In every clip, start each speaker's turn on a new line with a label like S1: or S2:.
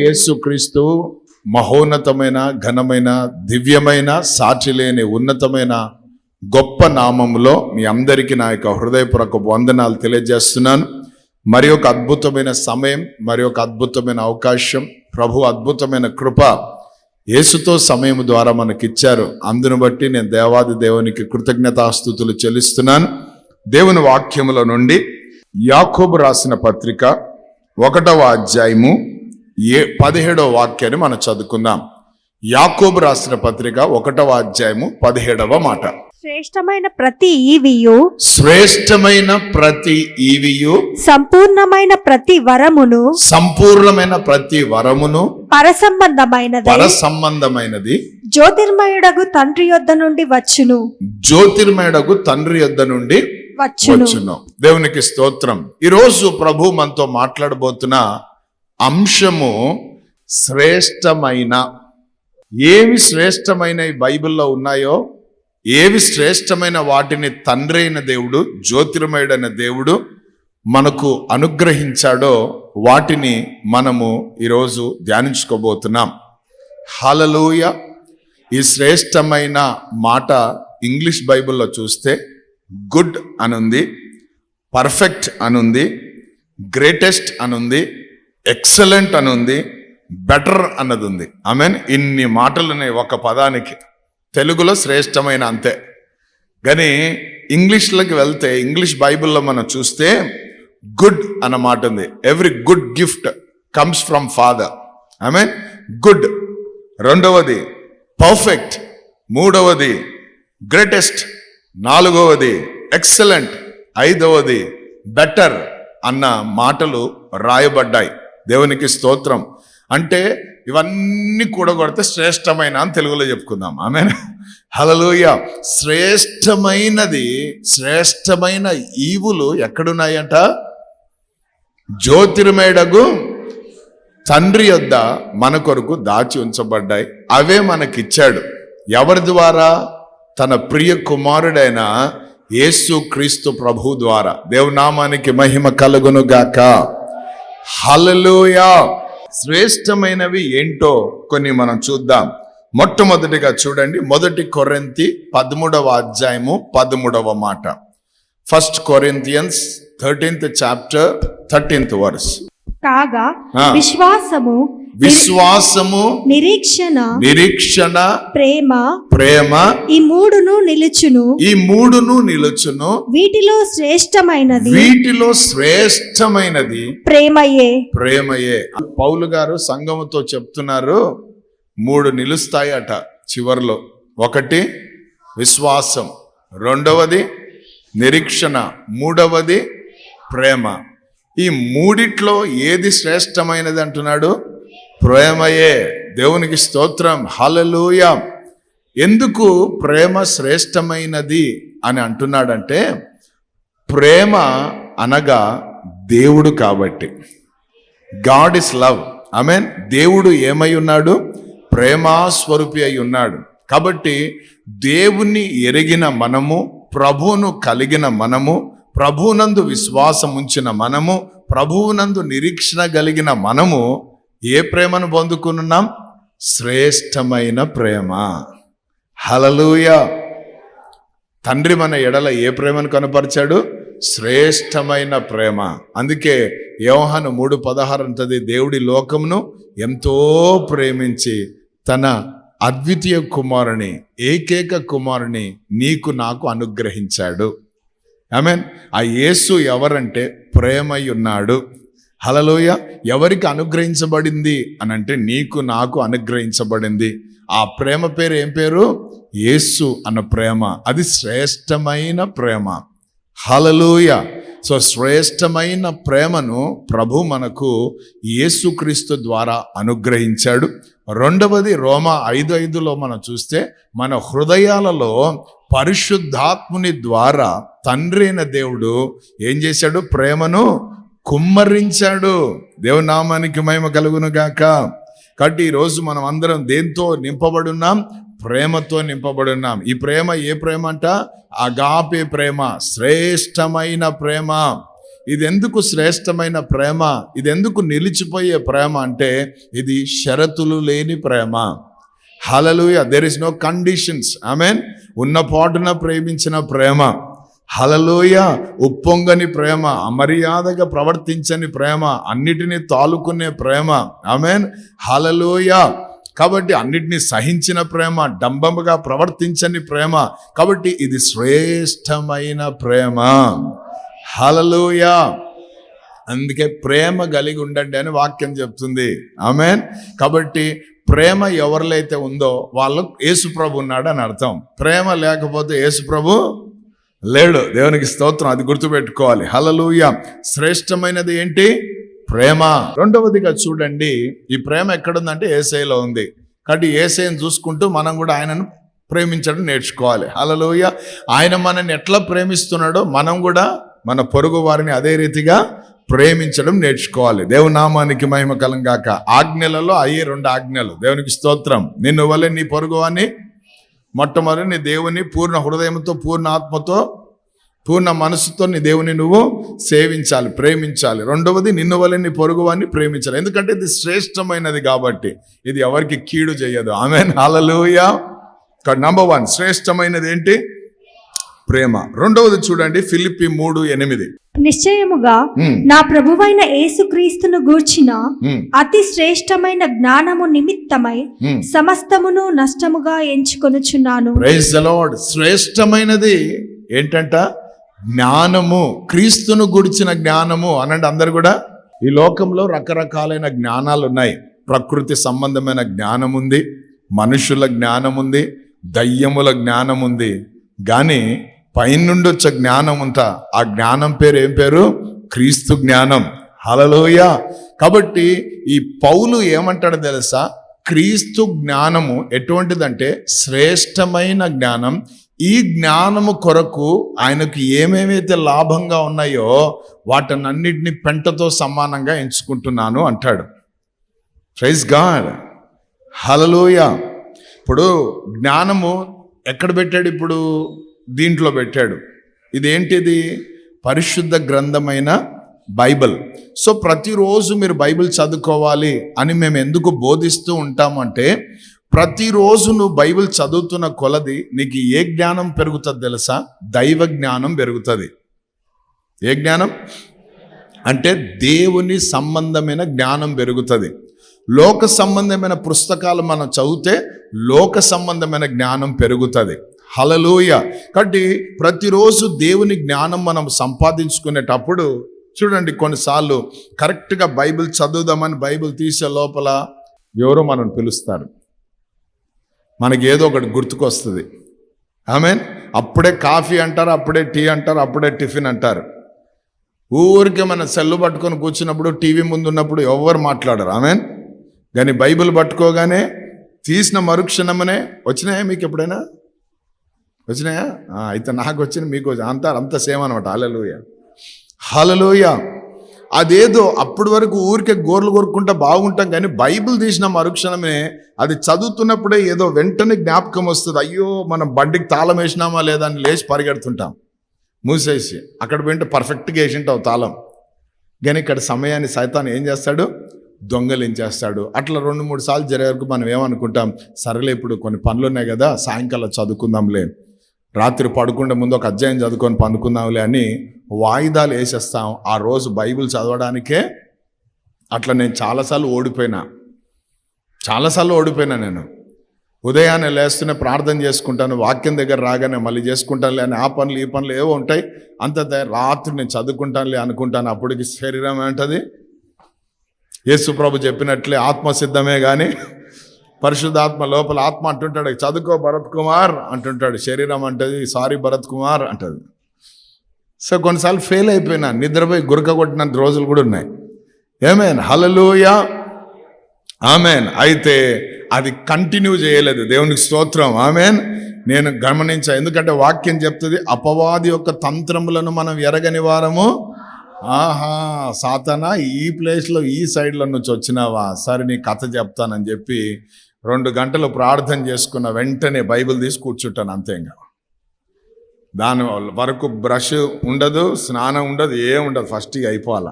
S1: యేసుక్రీస్తు మహోన్నతమైన, ఘనమైన, దివ్యమైన, సాటి లేని ఉన్నతమైన గొప్ప నామములో మీ అందరికీ నా యొక్క హృదయపూర్వక వందనాలు తెలియజేస్తున్నాను. మరి ఒక అద్భుతమైన సమయం, మరి ఒక అద్భుతమైన అవకాశం, ప్రభు అద్భుతమైన కృప యేసుతో సమయం ద్వారా మనకిచ్చారు. అందును బట్టి నేను దేవాది దేవునికి కృతజ్ఞతాస్తుతులు చెల్లిస్తున్నాను. దేవుని వాక్యముల నుండి యాకోబు రాసిన పత్రిక 1వ అధ్యాయము 17వ వాక్యాన్ని మనం చదువుకుందాం. యాకోబు రాసిన పత్రిక 1వ అధ్యాయము 17వ మాట.
S2: శ్రేష్టమైన ప్రతి ఈవియు,
S1: శ్రేష్టమైన ప్రతి ఈవియు,
S2: సంపూర్ణమైన ప్రతి వరమును,
S1: సంపూర్ణమైన ప్రతి వరమును, పరసంబంధమైనది,
S2: జ్యోతిర్మయుడగు తండ్రి యొద్ద నుండి వచ్చును.
S1: జ్యోతిర్మయుడగు తండ్రి యొద్ద నుండి వచ్చును. దేవునికి స్తోత్రం. ఈరోజు ప్రభు మనతో మాట్లాడబోతున్న అంశము శ్రేష్టమైన. ఏవి శ్రేష్టమైన ఈ బైబిల్లో ఉన్నాయో, ఏవి శ్రేష్టమైన వాటిని తండ్రి అయిన దేవుడు, జ్యోతిర్మయుడైన దేవుడు మనకు అనుగ్రహించాడో వాటిని మనము ఈరోజు ధ్యానించుకోబోతున్నాం. హల్లెలూయా. ఈ శ్రేష్టమైన మాట ఇంగ్లీష్ బైబిల్లో చూస్తే గుడ్ అనుంది, పర్ఫెక్ట్ అనుంది, గ్రేటెస్ట్ అనుంది, ఎక్సలెంట్ అనుంది, బెటర్ అన్నది ఉంది. ఆమెన్. ఇన్ని మాటలున్నాయి ఒక పదానికి. తెలుగులో శ్రేష్టమైన అంతే. కానీ ఇంగ్లీష్లోకి వెళ్తే, ఇంగ్లీష్ బైబిల్లో మనం చూస్తే గుడ్ అన్న మాట ఉంది. Every good gift comes from father. Amen. Good. రెండవది పర్ఫెక్ట్. మూడవది గ్రేటెస్ట్. నాలుగవది ఎక్సలెంట్. ఐదవది బెటర్ అన్న మాటలు రాయబడ్డాయి. దేవునికి స్తోత్రం. అంటే ఇవన్నీ కూడగొడితే శ్రేష్టమైన అని తెలుగులో చెప్పుకుందాం. ఆమేన్. హల్లెలూయా. శ్రేష్టమైనది, శ్రేష్టమైన ఈవులు ఎక్కడున్నాయంట? జ్యోతిర్మయుడగు తండ్రి యొద్ద మన కొరకు దాచి ఉంచబడ్డాయి. అవే మనకిచ్చాడు. ఎవరి ద్వారా? తన ప్రియ కుమారుడైన యేసు క్రీస్తు ప్రభు ద్వారా. దేవునామానికి మహిమ కలుగును గాక. హల్లెలూయా. శ్రేష్టమైనవి ఏంటో కొన్ని మనం చూద్దాం. మొట్టమొదటిగా చూడండి, 1 కొరింథీ 13వ అధ్యాయము 13వ మాట. 1 Corinthians 13th chapter 13th verse.
S2: కాగా
S1: విశ్వాసము, నిరీక్షణ, ప్రేమ
S2: ఈ మూడును
S1: నిలుచును.
S2: వీటిలో శ్రేష్టమైనది
S1: ప్రేమయే. పౌలు గారు సంఘముతో చెప్తున్నారు, 3 నిలుస్తాయట చివర్లో. 1 విశ్వాసం, 2వది నిరీక్షణ, 3వది ప్రేమ. ఈ మూడిట్లో ఏది శ్రేష్టమైనది అంటున్నాడు? ప్రేమయే. దేవునికి స్తోత్రం. హల్లెలూయా. ఎందుకు ప్రేమ శ్రేష్టమైనది అని అంటున్నాడంటే, ప్రేమ అనగా దేవుడు కాబట్టి. God is love. ఆమేన్. దేవుడు ఏమై ఉన్నాడు? ప్రేమాస్వరూపి అయి ఉన్నాడు. కాబట్టి దేవుణ్ణి ఎరిగిన మనము, ప్రభువును కలిగిన మనము, ప్రభువునందు విశ్వాసం ఉంచిన మనము, ప్రభువునందు నిరీక్షణ కలిగిన మనము ఏ ప్రేమను పొందుకున్నాం? శ్రేష్టమైన ప్రేమ. హల్లెలూయా. తండ్రి మన ఎడల ఏ ప్రేమను కనపరిచాడు? శ్రేష్టమైన ప్రేమ. అందుకే యోహాను 3:16 అంటది, దేవుడి లోకమును ఎంతో ప్రేమించి తన అద్వితీయ కుమారుని, ఏకైక కుమారుని నీకు నాకు అనుగ్రహించాడు. ఆమేన్. ఆ యేసు ఎవరంటే ప్రేమై ఉన్నాడు. హల్లెలూయా. ఎవరికి అనుగ్రహించబడింది అని అంటే, నీకు నాకు అనుగ్రహించబడింది. ఆ ప్రేమ పేరు ఏం పేరు? యేసు అన్న ప్రేమ. అది శ్రేష్టమైన ప్రేమ. హల్లెలూయా. సో శ్రేష్టమైన ప్రేమను ప్రభు మనకు యేసుక్రీస్తు ద్వారా అనుగ్రహించాడు. రెండవది రోమా 5:5లో మనం చూస్తే, మన హృదయాలలో పరిశుద్ధాత్ముని ద్వారా తండ్రి అయిన దేవుడు ఏం చేశాడు? ప్రేమను కుమ్మరించాడు. దేవుని నామానికి మహిమ కలుగును గాక. కాబట్టి ఈరోజు మనం అందరం దేంతో నింపబడున్నాం? ప్రేమతో నింపబడున్నాం. ఈ ప్రేమ ఏ ప్రేమ అంట? అగాపే ప్రేమ, శ్రేష్టమైన ప్రేమ. ఇది ఎందుకు శ్రేష్టమైన ప్రేమ, ఇది ఎందుకు నిలిచిపోయే ప్రేమ అంటే ఇది షరతులు లేని ప్రేమ. హల్లెలూయా. There is no conditions. ఆమేన్. ఉన్న పాటున ప్రేమించిన ప్రేమ. హల్లెలూయా. ఉప్పొంగని ప్రేమ, అమర్యాదగా ప్రవర్తించని ప్రేమ, అన్నిటినీ తాలుకునే ప్రేమ. ఆమేన్. హల్లెలూయా. కాబట్టి అన్నిటినీ సహించిన ప్రేమ, డంబముగా ప్రవర్తించని ప్రేమ. కాబట్టి ఇది శ్రేష్టమైన ప్రేమ. హల్లెలూయా. అందుకే ప్రేమ కలిగి ఉండండి అని వాక్యం చెప్తుంది. ఆమేన్. కాబట్టి ప్రేమ ఎవరిలో అయితే ఉందో వాళ్ళు యేసుప్రభు ఉన్నాడు అని అర్థం. ప్రేమ లేకపోతే యేసుప్రభు లేడు. దేవునికి స్తోత్రం. అది గుర్తుపెట్టుకోవాలి. హల్లెలూయా. శ్రేష్టమైనది ఏంటి? ప్రేమ. రెండవదిగా చూడండి, ఈ ప్రేమ ఎక్కడుందంటే యేసయ్యలో ఉంది. కాబట్టి యేసయ్యను చూసుకుంటూ మనం కూడా ఆయనను ప్రేమించడం నేర్చుకోవాలి. హల్లెలూయా. ఆయన మనల్ని ఎట్లా ప్రేమిస్తున్నాడో మనం కూడా మన పొరుగు వారిని అదే రీతిగా ప్రేమించడం నేర్చుకోవాలి. దేవుని నామానికి మహిమ కలంగాక. ఆజ్ఞలలో అయ్యే 2 ఆజ్ఞలు. దేవునికి స్తోత్రం. నిన్ను వలె నీ పొరుగు వారిని, మొట్టమొదటి నీ దేవుని పూర్ణ హృదయంతో, పూర్ణ ఆత్మతో, పూర్ణ మనసుతో నీ దేవుని నువ్వు సేవించాలి, ప్రేమించాలి. రెండవది నిన్ను వలె నీ పొరుగు వారిని ప్రేమించాలి. ఎందుకంటే ఇది శ్రేష్టమైనది కాబట్టి ఇది ఎవరికి కీడు చేయదు. ఆమేన్. హల్లెలూయా. నంబర్ 1 శ్రేష్టమైనది ఏంటి? ప్రేమ. రెండవది చూడండి, ఫిలిప్పీ 3:8.
S2: నిశ్చయముగా నా ప్రభువైన యేసుక్రీస్తును గూర్చిన అతి శ్రేష్టమైన జ్ఞానము నిమిత్తమై సమస్తమును నష్టముగా ఎంచుకొనుచున్నాను.
S1: Praise the Lord. శ్రేష్టమైనది ఏంటంట? జ్ఞానము. క్రీస్తును గురించిన జ్ఞానము అనండి అందరు కూడా. ఈ లోకంలో రకరకాలైన జ్ఞానాలు ఉన్నాయి. ప్రకృతి సంబంధమైన జ్ఞానం ఉంది, మనుషుల జ్ఞానం ఉంది, దయ్యముల జ్ఞానం ఉంది. కానీ పైనుండి వచ్చే జ్ఞానం ఉంటా, ఆ జ్ఞానం పేరు ఏం పేరు? క్రీస్తు జ్ఞానం. హల్లెలూయా. కాబట్టి ఈ పౌలు ఏమంటాడో తెలుసా? క్రీస్తు జ్ఞానము ఎటువంటిదంటే శ్రేష్టమైన జ్ఞానం. ఈ జ్ఞానము కొరకు ఆయనకు ఏమేమైతే లాభంగా ఉన్నాయో వాటన్నిటిని పెంటతో సమానంగా ఎంచుకుంటున్నాను అంటాడు. Praise God. హల్లెలూయా. ఇప్పుడు జ్ఞానము ఎక్కడ పెట్టాడు? ఇప్పుడు దీంట్లో పెట్టాడు. ఇదేంటిది? పరిశుద్ధ గ్రంథమైన బైబిల్. సో ప్రతిరోజు మీరు బైబిల్ చదువుకోవాలి అని మేము ఎందుకు బోధిస్తూ ఉంటామంటే, ప్రతిరోజు నువ్వు బైబిల్ చదువుతున్న కొలది నీకు ఏ జ్ఞానం పెరుగుతుంది తెలుసా? దైవ జ్ఞానం పెరుగుతుంది. ఏ జ్ఞానం అంటే? దేవుని సంబంధమైన జ్ఞానం పెరుగుతుంది. లోక సంబంధమైన పుస్తకాలు మనం చదివితే లోక సంబంధమైన జ్ఞానం పెరుగుతుంది. హల్లెలూయా. కాబట్టి ప్రతిరోజు దేవుని జ్ఞానం మనం సంపాదించుకునేటప్పుడు చూడండి, కొన్నిసార్లు కరెక్ట్గా బైబిల్ చదువుదామని బైబిల్ తీసే లోపల ఎవరో మనం పిలుస్తారు, మనకి ఏదో ఒకటి గుర్తుకొస్తుంది. ఆమేన్. అప్పుడే కాఫీ అంటారు, అప్పుడే టీ అంటారు, అప్పుడే టిఫిన్ అంటారు. ఊరికే మన సెల్లు పట్టుకొని కూర్చున్నప్పుడు, టీవీ ముందు ఉన్నప్పుడు ఎవరు మాట్లాడరు. ఆమేన్. కానీ బైబిల్ పట్టుకోగానే తీసిన మరుక్షణమనే వచ్చినాయా? మీకు ఎప్పుడైనా వచ్చినాయా? అయితే నాకు వచ్చింది, మీకు అంటారు, అంత సేమ్ అనమాట. హల్లెలూయా. హల్లెలూయా. అదేదో అప్పటి వరకు ఊరికే గోర్లు కొరుక్కుంటా బాగుంటాం, కానీ బైబిల్ తీసిన మరుక్షణమే అది చదువుతున్నప్పుడే ఏదో వెంటనే జ్ఞాపకం వస్తుంది. అయ్యో మనం బండికి తాళం వేసినామా లేదా అని లేచి పరిగెడుతుంటాం, మూసేసి అక్కడ పోయింటే పర్ఫెక్ట్గా వేసింటావు తాళం. కానీ ఇక్కడ సమయాన్ని సైతాన్ ఏం చేస్తాడు? దొంగలించేస్తాడు. అట్లా 2-3 సార్లు జరిగే వరకు మనం ఏమనుకుంటాం, సరేలే ఇప్పుడు కొన్ని పనులు ఉన్నాయి కదా, సాయంకాలం చదువుకుందాంలే, రాత్రి పడుకుంటే ముందు ఒక అధ్యాయం చదువుకొని పనుకుందాంలే అని వాయిదాలు వేసేస్తాం. ఆ రోజు బైబిల్ చదవడానికే అట్లా నేను చాలాసార్లు ఓడిపోయినా. నేను ఉదయాన్నే లేస్తూనే ప్రార్థన చేసుకుంటాను, వాక్యం దగ్గర రాగానే మళ్ళీ చేసుకుంటానులే అని ఆ పనులు ఈ పనులు ఏవో ఉంటాయి. రాత్రి నేను చదువుకుంటానులే అనుకుంటాను. అప్పటికి శరీరం ఏంటది? యేసు ప్రభు చెప్పినట్లే ఆత్మసిద్ధమే కానీ పరిశుద్ధాత్మ లోపల ఆత్మ అంటుంటాడు, చదువుకో భరత్ కుమార్ అంటుంటాడు. శరీరం అంటది సారీ భరత్ కుమార్ అంటది. సో కొన్నిసార్లు ఫెయిల్ అయిపోయినా, నిద్రపోయి గురక కొట్టినంత రోజులు కూడా ఉన్నాయి. ఆమేన్. హల్లెలూయా. ఆమేన్. అయితే అది కంటిన్యూ చేయలేదు. దేవునికి స్తోత్రం. ఆమేన్. నేను గమనించా, ఎందుకంటే వాక్యం చెప్తుంది, అపవాది యొక్క తంత్రములను మనం ఎరగని వారము. సాతానా ఈ ప్లేస్లో ఈ సైడ్లో నుంచి వచ్చినావా, సరే నీ కథ చెప్తానని చెప్పి 2 గంటలు ప్రార్థన చేసుకున్న వెంటనే బైబిల్ తీసి కూర్చుంటాను. అంతే. ఇంకా దాని వరకు బ్రష్ ఉండదు, స్నానం ఉండదు, ఏం ఉండదు, ఫస్ట్ ఇక అయిపోవాల.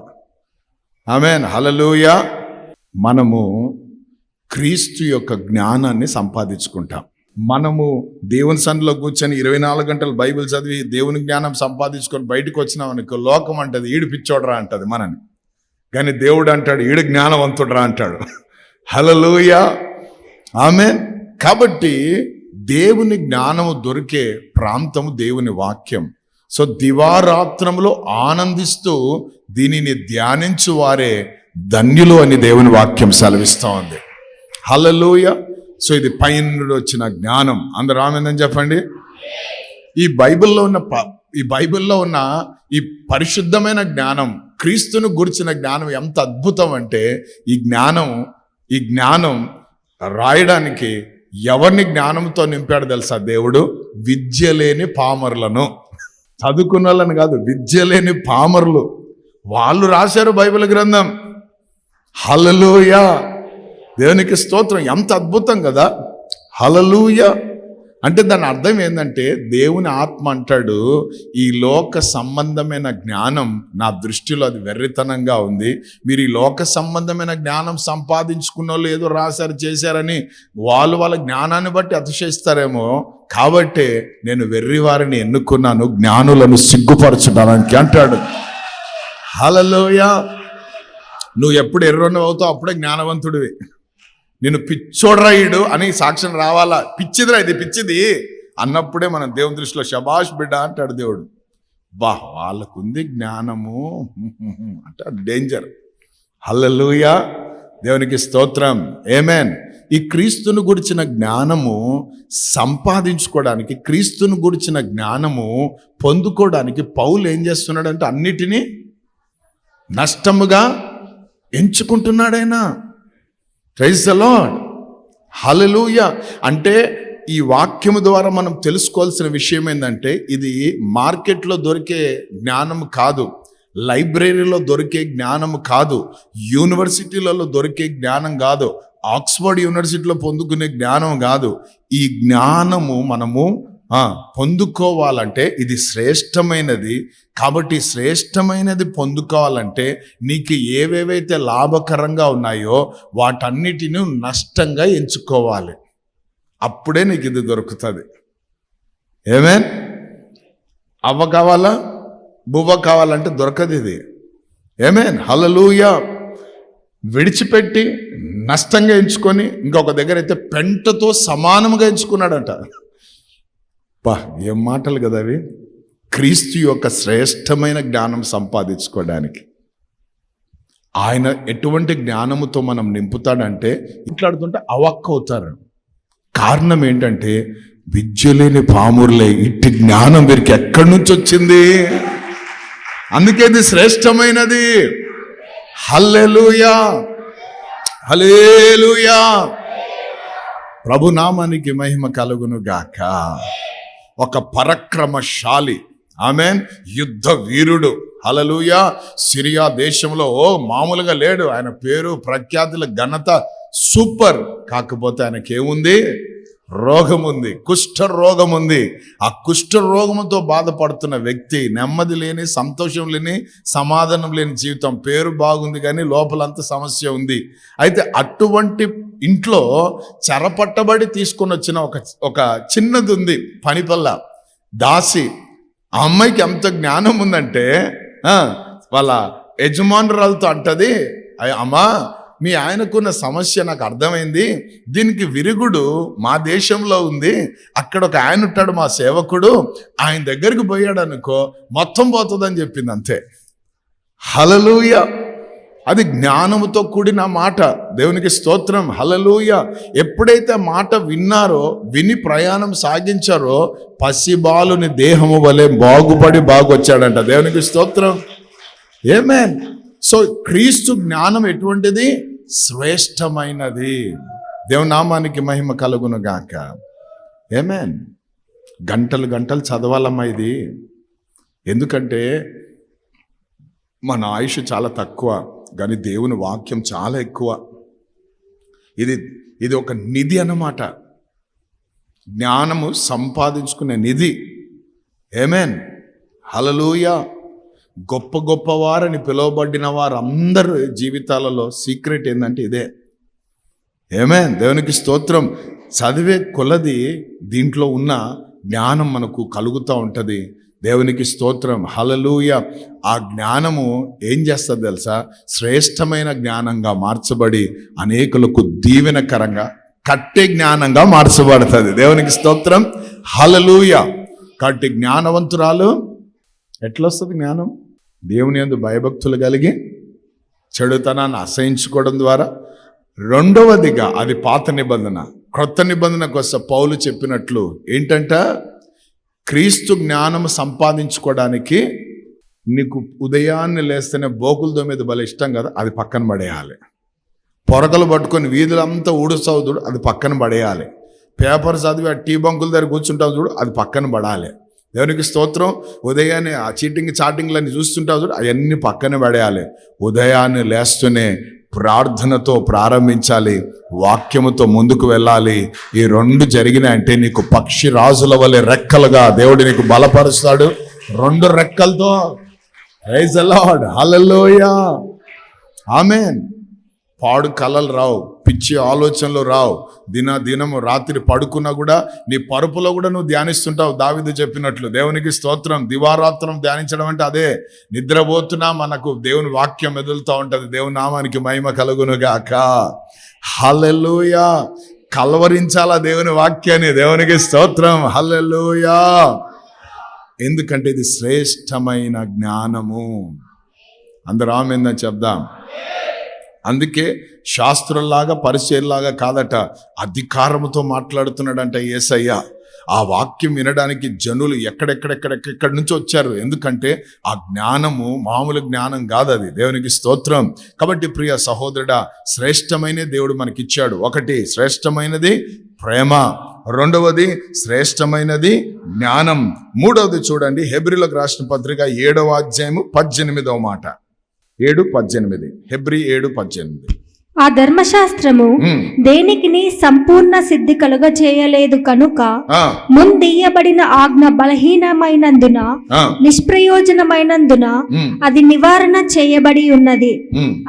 S1: ఆమేన్, హల్లెలూయా. మనము క్రీస్తు యొక్క జ్ఞానాన్ని సంపాదించుకుంటాం. మనము దేవుని సన్నిధిలో కూర్చొని 24 గంటలు బైబిల్ చదివి దేవుని జ్ఞానం సంపాదించుకొని బయటకు వచ్చినాం అనుకో, లోకం అంటది ఈడు పిచ్చోడరా అంటది మనని. కానీ దేవుడు అంటాడు ఈడు జ్ఞానవంతుడురా అంటాడు. హల్లెలూయా, ఆమేన్. కాబట్టి దేవుని జ్ఞానము దొరికే ప్రాంతము దేవుని వాక్యం. సో దివారాత్రములో ఆనందిస్తూ దీనిని ధ్యానించు వారే ధన్యులు అని దేవుని వాక్యం సెలవిస్తూ ఉంది. హల్లెలూయా. సో ఇది పైన నుండి వచ్చిన జ్ఞానం. అందరూ ఆమేన్ చెప్పండి. ఈ బైబిల్లో ఉన్న ఈ పరిశుద్ధమైన జ్ఞానం, క్రీస్తును గురించిన జ్ఞానం ఎంత అద్భుతం అంటే ఈ జ్ఞానం రాయడానికి ఎవరిని జ్ఞానంతో నింపాడు తెలుసా? దేవుడు విద్య లేని పామరులను, చదువుకున్న వాళ్ళని కాదు, విద్య లేని పామరులు, వాళ్ళు రాశారు బైబిల్ గ్రంథం. హల్లెలూయా, దేవునికి స్తోత్రం. ఎంత అద్భుతం కదా. హల్లెలూయా. అంటే దాని అర్థం ఏంటంటే దేవుని ఆత్మ అంటాడు, ఈ లోక సంబంధమైన జ్ఞానం నా దృష్టిలో అది వెర్రితనంగా ఉంది. మీరు ఈ లోక సంబంధమైన జ్ఞానం సంపాదించుకున్న వాళ్ళు ఏదో రాశారు చేశారని వాళ్ళ జ్ఞానాన్ని బట్టి అతిశయిస్తారేమో. కాబట్టే నేను వెర్రి వారిని ఎన్నుకున్నాను, జ్ఞానులను సిగ్గుపరచడానికి అంటాడు. హల్లెలూయా. నువ్వు ఎప్పుడు ఎర్రను అవుతావు అప్పుడే జ్ఞానవంతుడివి. నేను పిచ్చోడ్రాయుడు అని సాక్ష్యం రావాలా, పిచ్చిదిరా ఇది పిచ్చిది అన్నప్పుడే మనం దేవుని దృష్టిలో శబాష్ బిడ్డ అంటాడు దేవుడు. వాళ్ళకుంది జ్ఞానము అంటే డేంజర్. హల్లెలూయా, దేవునికి స్తోత్రం, ఆమేన్. ఈ క్రీస్తును గురించిన జ్ఞానము సంపాదించుకోవడానికి, క్రీస్తును గురించిన జ్ఞానము పొందుకోవడానికి పౌలు ఏం చేస్తున్నాడంటే అన్నిటినీ నష్టముగా ఎంచుకుంటున్నాడైనా. ప్రైజ్ ది లార్డ్, హల్లెలూయా. అంటే ఈ వాక్యము ద్వారా మనం తెలుసుకోవాల్సిన విషయం ఏంటంటే ఇది మార్కెట్లో దొరికే జ్ఞానం కాదు, లైబ్రరీలో దొరికే జ్ఞానం కాదు, యూనివర్సిటీలలో దొరికే జ్ఞానం కాదు, ఆక్స్ఫర్డ్ యూనివర్సిటీలో పొందుకునే జ్ఞానం కాదు. ఈ జ్ఞానము మనము పొందుకోవాలంటే ఇది శ్రేష్టమైనది. కాబట్టి శ్రేష్టమైనది పొందుకోవాలంటే నీకు ఏవేవైతే లాభకరంగా ఉన్నాయో వాటన్నిటిని నష్టంగా ఎంచుకోవాలి. అప్పుడే నీకు ఇది దొరుకుతుంది. ఆమేన్. అవ్వ కావాలా, బువ్వ కావాలంటే దొరకదు ఇది. ఆమేన్, హల్లెలూయా. విడిచిపెట్టి నష్టంగా ఎంచుకొని ఇంకొక దగ్గర అయితే పెంటతో సమానంగా ఎంచుకున్నాడంట. ఏం మాటలు కదా అవి. క్రీస్తు యొక్క శ్రేష్టమైన జ్ఞానం సంపాదించుకోవడానికి ఆయన ఎటువంటి జ్ఞానముతో మనం నింపుతాడంటే మాట్లాడుతుంటే అవాక్కవుతారు. కారణం ఏంటంటే విద్య లేని పామురులే, ఇట్టి జ్ఞానం వీరికి ఎక్కడి నుంచి వచ్చింది? అందుకే ఇది శ్రేష్టమైనది. హల్లెలూయా, హల్లెలూయా. ప్రభునామానికి మహిమ కలుగును గాక. ఒక పరక్రమశాలి, ఆమేన్, యుద్ధ వీరుడు. హల్లెలూయా. సిరియా దేశంలో మామూలుగా లేడు. ఆయన పేరు ప్రఖ్యాతుల ఘనత సూపర్. కాకపోతే ఆయనకేముంది? రోగం ఉంది, కుష్ఠ రోగం ఉంది. ఆ కుష్ఠ రోగంతో బాధపడుతున్న వ్యక్తి, నెమ్మది లేని, సంతోషం లేని, సమాధానం లేని జీవితం. పేరు బాగుంది కానీ లోపలంత సమస్య ఉంది. అయితే అటువంటి ఇంట్లో చెరపట్టబడి తీసుకొని వచ్చిన ఒక చిన్నది ఉంది, పనిపల్ల దాసి. ఆ అమ్మాయికి ఎంత జ్ఞానం ఉందంటే వాళ్ళ యజమానురాలతో అంటది, అమ్మా మీ ఆయనకున్న సమస్య నాకు అర్థమైంది, దీనికి విరుగుడు మా దేశంలో ఉంది, అక్కడ ఒక ఆయన ఉంటాడు మా సేవకుడు, ఆయన దగ్గరికి పోయాడు అనుకో మొత్తం పోతుందని చెప్పింది. అంతే. హల్లెలూయా. అది జ్ఞానముతో కూడిన మాట. దేవునికి స్తోత్రం, హల్లెలూయా. ఎప్పుడైతే మాట విన్నారో, విని ప్రయాణం సాగించారో, పసిబాలుని దేహము వలె బాగుపడి బాగొచ్చాడంట. దేవునికి స్తోత్రం, ఆమేన్. సో క్రీస్తు జ్ఞానం ఎటువంటిది? శ్రేష్టమైనది. దేవుని నామానికి మహిమ కలుగును గాక. ఆమేన్. గంటలు గంటలు చదవాలమ్మా ఇది. ఎందుకంటే మన ఆయుష్ చాలా తక్కువ, కానీ దేవుని వాక్యం చాలా ఎక్కువ. ఇది ఒక నిధి అన్నమాట. జ్ఞానము సంపాదించుకునే నిధి. ఆమేన్. హల్లెలూయా. గొప్ప గొప్పవారని పిలువబడిన వారందరి జీవితాలలో సీక్రెట్ ఏంటంటే ఇదే. ఆమేన్. దేవునికి స్తోత్రం. చదివే కొలది దీంట్లో ఉన్న జ్ఞానం మనకు కలుగుతూ ఉంటుంది. దేవునికి స్తోత్రం. హల్లెలూయా. ఆ జ్ఞానము ఏం చేస్తుంది తెలుసా? శ్రేష్టమైన జ్ఞానంగా మార్చబడి అనేకులకు దీవెనకరంగా కట్టే జ్ఞానంగా మార్చబడుతుంది. దేవునికి స్తోత్రం. హల్లెలూయా. కాబట్టి జ్ఞానవంతురాలు ఎట్లొస్తుంది జ్ఞానం? దేవుని యందు భయభక్తులు కలిగి చెడుతనాన్ని అసహించుకోవడం ద్వారా. రెండవదిగా అది పాత నిబంధన. క్రొత్త నిబంధనకు వస్తే పౌలు చెప్పినట్లు ఏంటంట, క్రీస్తు జ్ఞానం సంపాదించుకోవడానికి నీకు ఉదయాన్నే లేస్తేనే బోకులతో మీద భలే ఇష్టం కదా, అది పక్కన పడేయాలి. పొరకలు పట్టుకొని వీధులంతా ఊడుస్తావు చూడు, అది పక్కన పడేయాలి. పేపర్ చదివి ఆ టీ బంకుల దగ్గర కూర్చుంటావు చూడు, అది పక్కన పడాలి. దేవునికి స్తోత్రం. ఉదయాన్నే ఆ చాటింగ్లన్నీ చూస్తుంటావు చూడు, అవన్నీ పక్కన పడేయాలి. ఉదయాన్నే లేస్తూనే ప్రార్థనతో ప్రారంభించాలి, వాక్యముతో ముందుకు వెళ్ళాలి. ఈ రెండు జరిగినాయంటే నీకు పక్షి రాజుల వలె రెక్కలుగా దేవుడు నీకు బలపరుస్తాడు. రెండు రెక్కలతో. Praise the Lord. హల్లెలూయా. ఆమేన్. పాడు కలలు రావు, పిచ్చి ఆలోచనలు రావు. దినము రాత్రి పడుకున్నా కూడా నీ పరుపులో కూడా నువ్వు ధ్యానిస్తుంటావు. దావీదు చెప్పినట్లు. దేవునికి స్తోత్రం. దివారాత్రం ధ్యానించడం అంటే అదే. నిద్రపోతున్నా మనకు దేవుని వాక్యం మెదులుతూ ఉంటుంది. దేవుని నామానికి మహిమ కలుగును గాక. హల్లెలూయా. కలవరించాలా దేవుని వాక్యాన్ని. దేవునికి స్తోత్రం. హల్లెలూయా. ఎందుకంటే ఇది శ్రేష్టమైన జ్ఞానము. అందరూ ఆమేన్ చెప్దాం. అందుకే శాస్త్రుల్లాగా పరిచయలాగా కాదట, అధికారముతో మాట్లాడుతున్నాడంట యేసయ్య. ఆ వాక్యం వినడానికి జనులు ఎక్కడెక్కడి నుంచి వచ్చారు. ఎందుకంటే ఆ జ్ఞానము మామూలు జ్ఞానం కాదు, అది. దేవునికి స్తోత్రం. కాబట్టి ప్రియ సహోదరుడా, శ్రేష్టమైన దేవుడు మనకిచ్చాడు. ఒకటి శ్రేష్టమైనది ప్రేమ, రెండవది శ్రేష్టమైనది జ్ఞానం, మూడవది చూడండి హెబ్రీలకు రాసిన పత్రిక 7వ అధ్యాయము 18వ మాట. 7:18. హెబ్రీ 7:18.
S2: ఆ ధర్మశాస్త్రము దేనికిని సంపూర్ణ సిద్ధి కలుగ చేయలేదు కనుక ముందీయబడిన ఆజ్ఞ బలహీనమైనందున నిష్ప్రయోజనమైనందున అది నివారణ చేయబడి ఉన్నది.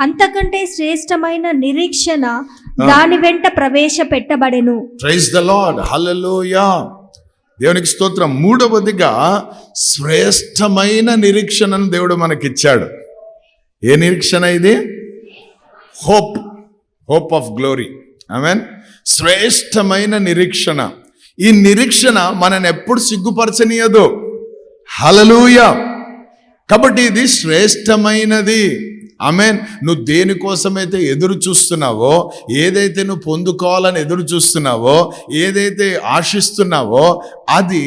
S2: అంతకంటే శ్రేష్టమైన నిరీక్షణ దాని వెంట ప్రవేశపెట్టబడెను.
S1: Praise the Lord. హల్లెలూయా. దేవునికి స్తోత్రం. మూడవదిగా శ్రేష్టమైన నిరీక్షణను దేవుడు మనకిచ్చాడు. ఏ నిరీక్షణ ఇది? Hope of glory. ఆమేన్. శ్రేష్టమైన నిరీక్షణ. ఈ నిరీక్షణ మనని ఎప్పుడు సిగ్గుపరచనీయదు. హల్లెలూయా. కాబట్టి ఇది శ్రేష్టమైనది. ఆమేన్. నువ్వు దేనికోసమైతే ఎదురు చూస్తున్నావో, ఏదైతే నువ్వు పొందుకోవాలని ఎదురు చూస్తున్నావో, ఏదైతే ఆశిస్తున్నావో, అది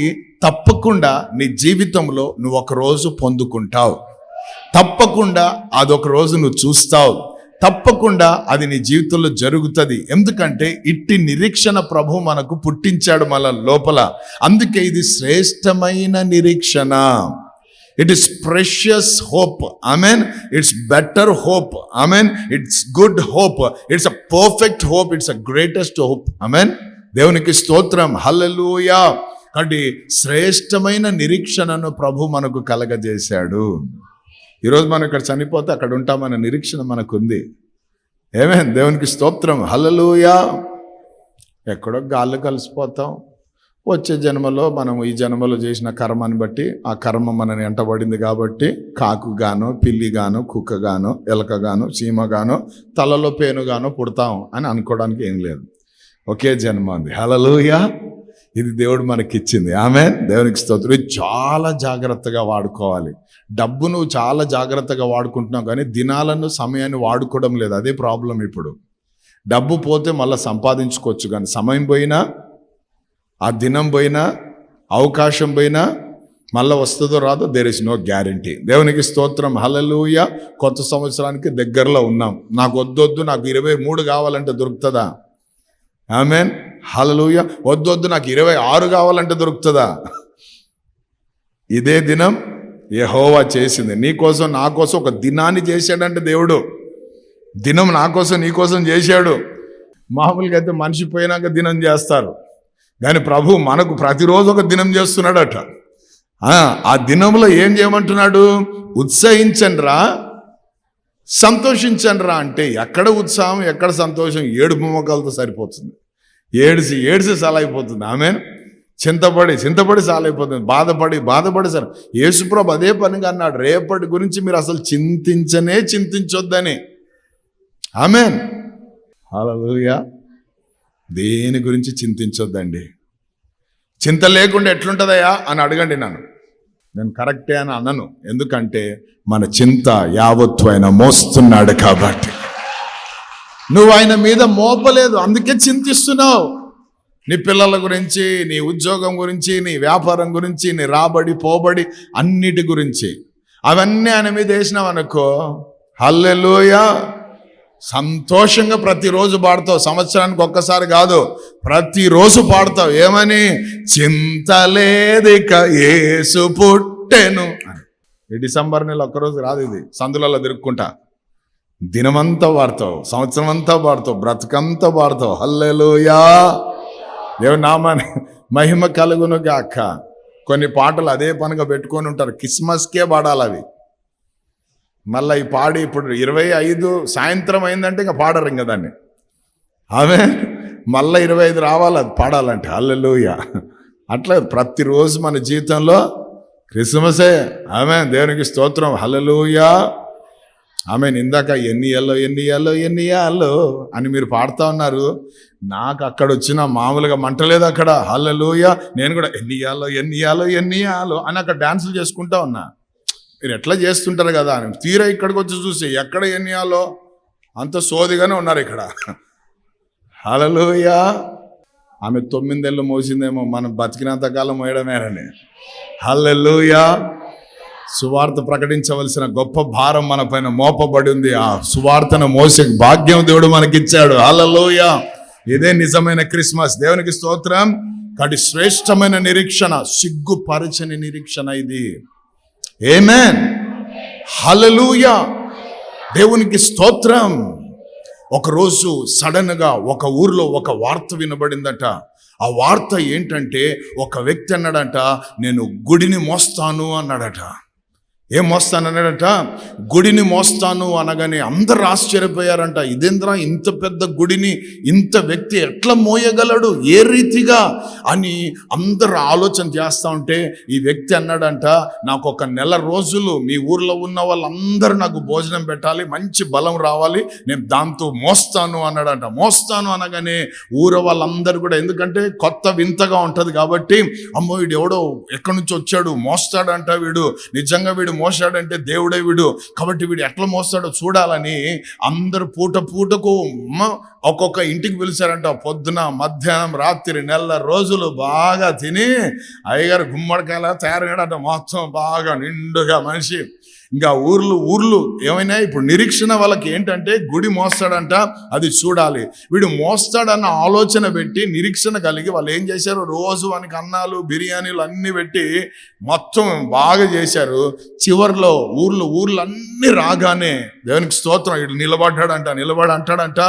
S1: తప్పకుండా నీ జీవితంలో నువ్వు ఒకరోజు పొందుకుంటావు. తప్పకుండా అదొక రోజు నువ్వు చూస్తావు. తప్పకుండా అది నీ జీవితంలో జరుగుతుంది. ఎందుకంటే ఇట్టి నిరీక్షణ ప్రభు మనకు పుట్టించాడు మన లోపల. అందుకే ఇది శ్రేష్టమైన నిరీక్షణ. It is precious hope. Amen. It's better hope. Amen. It's good hope. It's a perfect hope. It's a greatest hope. Amen. దేవునికి స్తోత్రం. హల్లెలూయా. కాబట్టి శ్రేష్టమైన నిరీక్షణను ప్రభు మనకు కలగజేశాడు. ఈరోజు మనం ఇక్కడ చనిపోతే అక్కడ ఉంటామన్న నిరీక్షణ మనకుంది. ఆమేన్. దేవునికి స్తోత్రం. హల్లెలూయా. ఎక్కడో గాల్లో కలిసిపోతాం. వచ్చే జన్మలో మనం ఈ జన్మలో చేసిన కర్మని బట్టి ఆ కర్మ మనని ఎంటబడింది కాబట్టి కాకుగానో, పిల్లిగానో, కుక్కగానో, ఎలకగానో, చీమగానో, తలలో పేనుగానో పుడతాం అని అనుకోవడానికి ఏం లేదు. ఒకే జన్మ ఉంది. హల్లెలూయా. ఇది దేవుడు మనకిచ్చింది. ఆమేన్. దేవునికి స్తోత్రం. ఇది చాలా జాగ్రత్తగా వాడుకోవాలి. డబ్బు నువ్వు చాలా జాగ్రత్తగా వాడుకుంటున్నావు, కానీ దినాలను సమయాన్ని వాడుకోవడం లేదు. అదే ప్రాబ్లం ఇప్పుడు. డబ్బు పోతే మళ్ళీ సంపాదించుకోవచ్చు, కానీ సమయం పోయినా, ఆ దినం పోయినా, అవకాశం పోయినా మళ్ళీ వస్తుందో రాదో, దేర్ ఇస్ నో గ్యారంటీ. దేవునికి స్తోత్రం. హల్లెలూయా. కొత్త సంవత్సరానికి దగ్గరలో ఉన్నాం. నాకు వద్దొద్దు, నాకు 23 కావాలంటే దొరుకుతుందా? ఆమేన్. హల్లెలూయా. వద్దొద్దు, నాకు 26 కావాలంటే దొరుకుతుందా? ఇదే దినం యెహోవా చేసింది. నీకోసం నా కోసం ఒక దినాన్ని చేశాడంటే దేవుడు. దినం నా కోసం నీ కోసం చేశాడు. మామూలుగా అయితే మనిషి పోయినాక దినం చేస్తారు, కానీ ప్రభు మనకు ప్రతిరోజు ఒక దినం చేస్తున్నాడట. ఆ దినంలో ఏం చేయమంటున్నాడు? ఉత్సహించండిరా, సంతోషించండిరా అంటే ఎక్కడ ఉత్సాహం, ఎక్కడ సంతోషం? ఏడుపు మొక్కలతో సరిపోతుంది. ఏడిసి సాలైపోతుంది. ఆమెన్. చింతపడి సాలైపోతుంది. బాధపడి సరే. యేసుప్రభు అదే పనిగా అన్నాడు, రేపటి గురించి మీరు అసలు చింతించొద్దని. ఆమెన్. హల్లెలూయా. దేని గురించి చింతించొద్దండి. చింత లేకుండా ఎట్లుంటుందయ్యా అని అడగండి. నేను కరెక్టే అని అనను. ఎందుకంటే మన చింత యావత్తు ఆయన మోస్తున్నాడు కాబట్టి. నువ్వు ఆయన మీద మోపలేదు, అందుకే చింతిస్తున్నావు. నీ పిల్లల గురించి, నీ ఉద్యోగం గురించి, నీ వ్యాపారం గురించి, నీ రాబడి పోబడి అన్నిటి గురించి అవన్నీ ఆయన మీద వేసినావు అనుకో, హల్లెలూయా, సంతోషంగా ప్రతిరోజు పాడతావు. సంవత్సరానికి ఒక్కసారి కాదు, ప్రతిరోజు పాడతావు. ఏమని? చింతలేదిక యేసు పుట్టెను. ఈ డిసెంబర్ నెల ఒక్కరోజు రాదు, ఇది సందులలో తిరుక్కుంటా దినమంతా పాడతావు, సంవత్సరం అంతా పాడతావు, బ్రతుకంతా పాడతావు. హల్లెలూయా, దేవుని నామాని మహిమ కలుగును గాక. కొన్ని పాటలు అదే పనిగా పెట్టుకొని ఉంటారు, క్రిస్మస్కే పాడాలి అవి. మళ్ళీ ఈ పాడి ఇప్పుడు 25 సాయంత్రం అయిందంటే ఇంకా పాడరు ఇంకా దాన్ని. ఆమె మళ్ళీ 25 రావాలి అది పాడాలంటే. హల్లెలూయా. అట్లా ప్రతిరోజు మన జీవితంలో క్రిస్మసే. ఆమె దేవునికి స్తోత్రం. హల్లెలూయా. ఆమె ఇందాక ఎన్ని ఇయ్యాలో అని మీరు పాడుతూ ఉన్నారు. నాకు అక్కడ వచ్చిన మామూలుగా మంటలేదు అక్కడ. హల్లెలూయా. నేను కూడా ఎన్ని ఇయ్యాలో అని అక్కడ డాన్సులు చేసుకుంటా ఉన్నా. మీరు ఎట్లా చేస్తుంటారు కదా అని తీరా ఇక్కడికి వచ్చి చూసి ఎక్కడ ఎన్నియాలో అంత సోదిగానే ఉన్నారు ఇక్కడ. హల్లెలూయా. ఆమె 9 ఏళ్ళు మోసిందేమో, మనం బతికినంత కాలం మోయడమేనని. హల్లెలూయా. సువార్త ప్రకటించవలసిన గొప్ప భారం మన పైన మోపబడి ఉంది. ఆ సువార్తను మోసే భాగ్యం దేవుడు మనకిచ్చాడు. హల్లెలూయా. ఇదే నిజమైన క్రిస్మస్. దేవునికి స్తోత్రం. కాబట్టి శ్రేష్టమైన నిరీక్షణ, సిగ్గుపరచని నిరీక్షణ ఇది. ఆమేన్. హల్లెలూయా. దేవునికి స్తోత్రం. ఒకరోజు సడన్ గా ఒక ఊర్లో ఒక వార్త వినబడిందట. ఆ వార్త ఏంటంటే, ఒక వ్యక్తి అన్నాడంట, నేను గుడిని మోస్తాను అన్నాడట. ఏం మోస్తానన్నాడట? గుడిని మోస్తాను అనగానే అందరు ఆశ్చర్యపోయారంట. ఇదేంద్రా, ఇంత పెద్ద గుడిని ఇంత వ్యక్తి ఎట్లా మోయగలడు, ఏ రీతిగా అని అందరు ఆలోచన చేస్తూ ఉంటే ఈ వ్యక్తి అన్నాడంట, నాకు 1 నెల రోజులు మీ ఊర్లో ఉన్న వాళ్ళందరూ నాకు భోజనం పెట్టాలి, మంచి బలం రావాలి, నేను దాంతో మోస్తాను అన్నాడంట. మోస్తాను అనగానే ఊర వాళ్ళందరూ కూడా, ఎందుకంటే కొత్త వింతగా ఉంటుంది కాబట్టి, అమ్మో వీడు ఎవడో ఎక్కడి నుంచి వచ్చాడు, మోస్తాడంట, వీడు నిజంగా వీడు మోసాడంటే దేవుడే వీడు, కాబట్టి వీడు ఎట్లా మోస్తాడో చూడాలని అందరూ పూటకు ఒక్కొక్క ఇంటికి పిలిచారంట. పొద్దున, మధ్యాహ్నం, రాత్రి, నెల రోజులు బాగా తిని అయ్యగారు గుమ్మడికాయలా తయారయ్యాడట. మొత్తం బాగా నిండుగా మనిషి. ఇంకా ఊర్లు ఏమైనా ఇప్పుడు నిరీక్షణ వాళ్ళకి ఏంటంటే, గుడి మోస్తాడంట, అది చూడాలి. వీడు మోస్తాడన్న ఆలోచన పెట్టి నిరీక్షణ కలిగి వాళ్ళు ఏం చేశారు, రోజు వానికి అన్నాలు, బిర్యానీలు అన్నీ పెట్టి మొత్తం బాగా చేశారు. చివర్లో ఊర్లు అన్నీ రాగానే దేవునికి స్తోత్రం, వీడు నిలబడి అంటాడంట,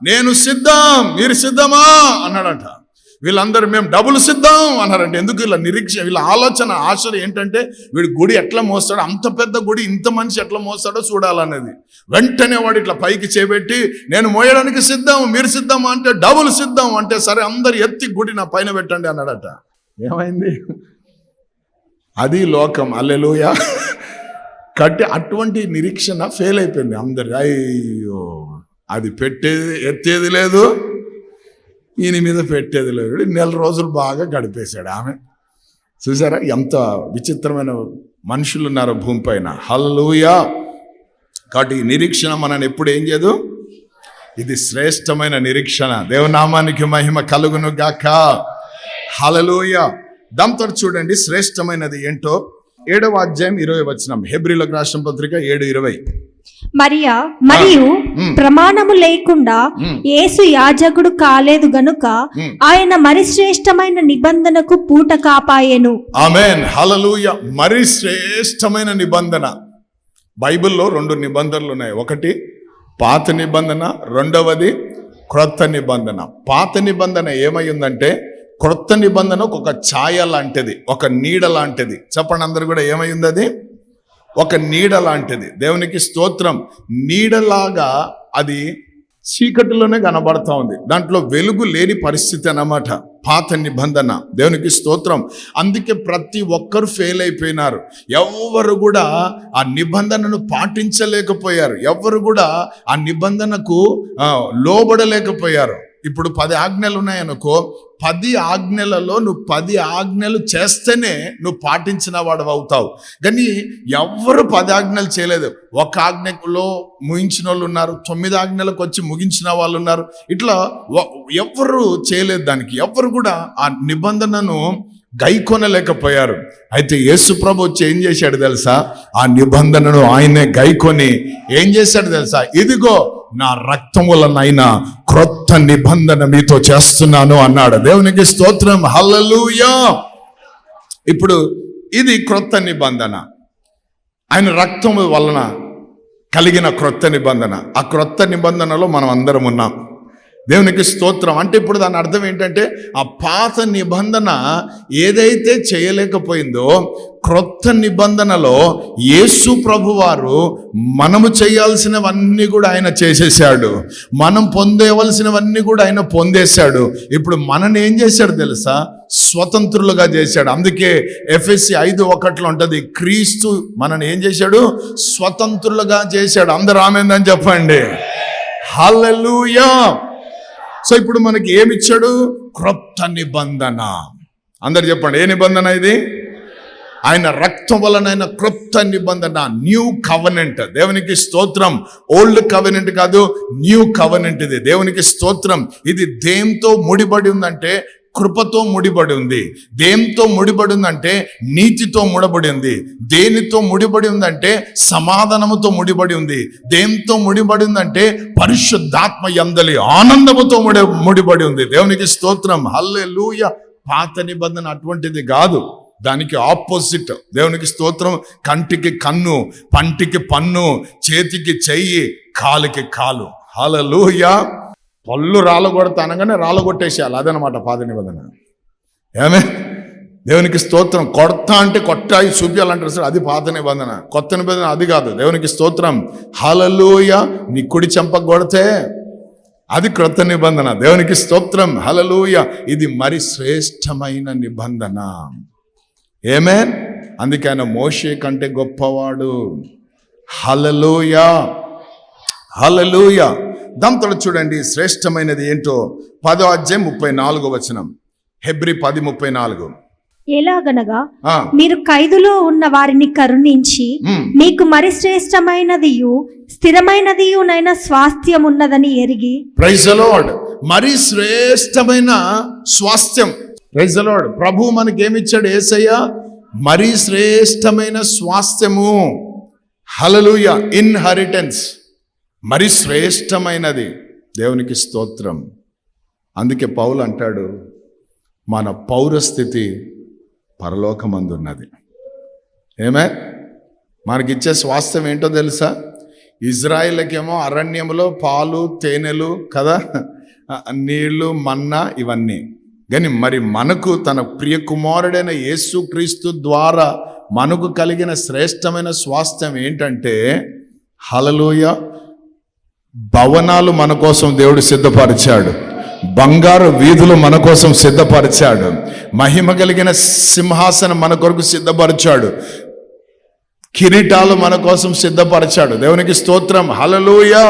S1: నేను సిద్ధం, మీరు సిద్ధమా అన్నాడంట. వీళ్ళందరూ మేము డబుల్ సిద్ధం అన్నారంటే. ఎందుకు? వీళ్ళ నిరీక్షణ, వీళ్ళ ఆలోచన, ఆశలు ఏంటంటే, వీడు గుడి ఎట్లా మోస్తాడో, అంత పెద్ద గుడి ఇంత మనిషి ఎట్లా మోస్తాడో చూడాలన్నది. వెంటనే వాడు ఇట్లా పైకి చేపెట్టి, నేను మోయడానికి సిద్ధం, మీరు సిద్ధమా అంటే డబుల్ సిద్ధం అంటే, సరే అందరు ఎత్తి గుడి నా పైన పెట్టండి అన్నాడట. ఏమైంది? అది లోకం. హల్లెలూయా. కట్టి అటువంటి నిరీక్షణ ఫెయిల్ అయిపోయింది అందరు. అయ్యో, అది ఎత్తేది లేదు, ఈయన మీద పెట్టేది లేదు. 1 నెల రోజులు బాగా గడిపేశాడు. ఆమె చూసారా ఎంత విచిత్రమైన మనుషులు ఉన్నారో భూమి పైన. హల్లెలూయా. కాబట్టి ఈ నిరీక్షణ మనని ఎప్పుడు ఏం చేయదు, ఇది శ్రేష్టమైన నిరీక్షణ. దేవునామానికి మహిమ కలుగును గాక. హల్లెలూయా. దాంతో చూడండి శ్రేష్టమైనది ఏంటో. 7వ అధ్యాయం 20 వచనం, హెబ్రీయులకు రాసిన పత్రిక 7:20.
S2: మరియు ప్రమాణము లేకుండా యేసు యాజకుడు కాలేదు గనుక ఆయన మరి శ్రేష్టమైన నిబంధనకు పూట కాపాయెను.
S1: ఆమేన్. హల్లెలూయా. మరి శ్రేష్టమైన నిబంధన. బైబిల్లో 2 నిబంధనలు ఉన్నాయి. ఒకటి పాత నిబంధన, రెండవది క్రొత్త నిబంధన. పాత నిబంధన ఏమై ఉందంటే, క్రొత్త నిబంధన ఒక ఛాయ లాంటిది, ఒక నీడ లాంటిది. చెప్పండి అందరు కూడా, ఏమైంది అది? ఒక నీడ లాంటిది. దేవునికి స్తోత్రం. నీడలాగా అది చీకటిలోనే కనబడతా ఉంది, దాంట్లో వెలుగు లేని పరిస్థితి అన్నమాట పాత నిబంధన. దేవునికి స్తోత్రం. అందుకే ప్రతి ఒక్కరు ఫెయిల్ అయిపోయినారు. ఎవరు కూడా ఆ నిబంధనను పాటించలేకపోయారు, ఎవరు కూడా ఆ నిబంధనకు లోబడలేకపోయారు. ఇప్పుడు 10 ఆజ్ఞలు ఉన్నాయనుకో, 10 ఆజ్ఞలలో నువ్వు 10 ఆజ్ఞలు చేస్తేనే నువ్వు పాటించిన వాడు అవుతావు. కానీ ఎవ్వరు 10 ఆజ్ఞలు చేయలేదు. ఒక ఆజ్ఞలో ముగించిన వాళ్ళు ఉన్నారు, 9 ఆజ్ఞలకు వచ్చి ముగించిన వాళ్ళు ఉన్నారు. ఇట్లా ఎవ్వరు చేయలేదు దానికి. ఎవ్వరు కూడా ఆ నిబంధనను గైకొనలేకపోయారు. అయితే యేసు ప్రభు వచ్చి ఏం చేశాడు తెలుసా? ఆ నిబంధనను ఆయనే గైకొని ఏం చేశాడు తెలుసా? ఇదిగో నా రక్తం వలనైనా క్రొత్త నిబంధన మీతో చేస్తున్నాను అన్నాడు. దేవునికి స్తోత్రం. హల్లెలూయా. ఇప్పుడు ఇది క్రొత్త నిబంధన, ఆయన రక్తం వలన కలిగిన క్రొత్త నిబంధన. ఆ క్రొత్త నిబంధనలో మనం అందరం ఉన్నాం. దేవునికి స్తోత్రం. అంటే ఇప్పుడు దాని అర్థం ఏంటంటే, ఆ పాత నిబంధన ఏదైతే చేయలేకపోయిందో, క్రొత్త నిబంధనలో యేసు ప్రభువారు మనము చేయాల్సినవన్నీ కూడా ఆయన చేసేసాడు. మనం పొందేవలసినవన్నీ కూడా ఆయన పొందేశాడు. ఇప్పుడు మనని ఏం చేశాడు తెలుసా? స్వతంత్రులుగా చేశాడు. అందుకే ఎఫెసీ 5:1 ఉంటది, క్రీస్తు మనని ఏం చేశాడు? స్వతంత్రులుగా చేశాడు. అందరూ ఆమేన్ చెప్పండి. హల్లెలూయా. సో ఇప్పుడు మనకి ఏమిచ్చాడు? క్రొత్త నిబంధన. అందరు చెప్పండి, ఏ నిబంధన ఇది? ఆయన రక్తం వలనైన క్రొత్త నిబంధన, న్యూ కవెనెంట్. దేవునికి స్తోత్రం. ఓల్డ్ కవెనెంట్ కాదు, న్యూ కవెనెంట్ ఇది. దేవునికి స్తోత్రం. ఇది దేంతో ముడిపడి ఉందంటే కృపతో ముడిపడి ఉంది. దేంతో ముడిపడి ఉందంటే నీతితో ముడిపడి ఉంది. దేనితో ముడిపడి ఉందంటే సమాధానముతో ముడిపడి ఉంది. దేంతో ముడిపడి ఉందంటే పరిశుద్ధాత్మ యందలి ఆనందముతో ముడిపడి ఉంది. దేవునికి స్తోత్రం. హల్లెలూయా. పాత నిబంధన అటువంటిది కాదు, దానికి ఆపోజిట్. దేవునికి స్తోత్రం. కంటికి కన్ను, పంటికి పన్ను, చేతికి చెయ్యి, కాలుకి కాలు. హల్లెలూయా. పళ్ళు రాలగొడతా అనగానే రాలగొట్టేసేయాలి, అదనమాట పాత నిబంధన. ఏమే? దేవునికి స్తోత్రం. కొడతా అంటే కొట్టాయి చూపించాలంటారు సార్, అది పాత నిబంధన. కొత్త నిబంధన అది కాదు. దేవునికి స్తోత్రం. హల్లెలూయా. నీ కుడి చెంప కొడితే అది క్రొత్త నిబంధన. దేవునికి స్తోత్రం. హల్లెలూయా. ఇది మరి శ్రేష్టమైన నిబంధన. ఆమేన్. అందుకే ఆయన మోషే కంటే గొప్పవాడు. హల్లెలూయా. హల్లెలూయా. దాంతో చూడండి శ్రేష్టమైనది ఏంటో. 10వ అధ్యాయం 34వ వచనం. హెబ్రీ 10:34.
S2: ఎలాగనగా మీరు ఖైదులో ఉన్న వారిని కరుణించి మీకు మరి శ్రేష్టమైనదియు స్థిరమైనదియునైన స్వాస్థ్యం ఉన్నదని ఎరిగి.
S1: Praise the Lord. మరి శ్రేష్టమైన స్వాస్థ్యం. Praise the lord. ప్రభు మనకి ఏమిచ్చాడు? యేసయ్య మరి శ్రేష్టమైన స్వాస్థ్యము. హల్లెలూయా. ఇన్హెరిటెన్స్ మరి శ్రేష్టమైనది. దేవునికి స్తోత్రం. అందుకే పౌలు అంటాడు, మన పౌరస్థితి పరలోకమందున్నది. ఏమే? మనకిచ్చే స్వాస్థ్యం ఏంటో తెలుసా? ఇజ్రాయిల్కేమో అరణ్యంలో పాలు తేనెలు కదా, నీళ్లు, మన్నా, ఇవన్నీ. కానీ మరి మనకు తన ప్రియ కుమారుడైన యేసుక్రీస్తు ద్వారా మనకు కలిగిన శ్రేష్టమైన స్వాస్థ్యం ఏంటంటే, హల్లెలూయా, భవనాలు మన కోసం దేవుడు సిద్ధపరిచాడు. బంగారు వీధులు మన కోసం సిద్ధపరిచాడు. మహిమ కలిగిన సింహాసనం మన కొరకు సిద్ధపరిచాడు. కిరీటాలు మన కోసం సిద్ధపరిచాడు. దేవునికి స్తోత్రం. హల్లెలూయా.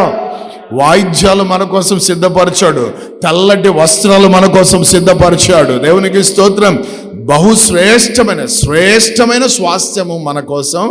S1: వాయిద్యాలు మన కోసం సిద్ధపరిచాడు. తెల్లటి వస్త్రాలు మన కోసం సిద్ధపరిచాడు. దేవునికి స్తోత్రం. శ్రేష్టమైన స్వాస్థ్యము మన కోసం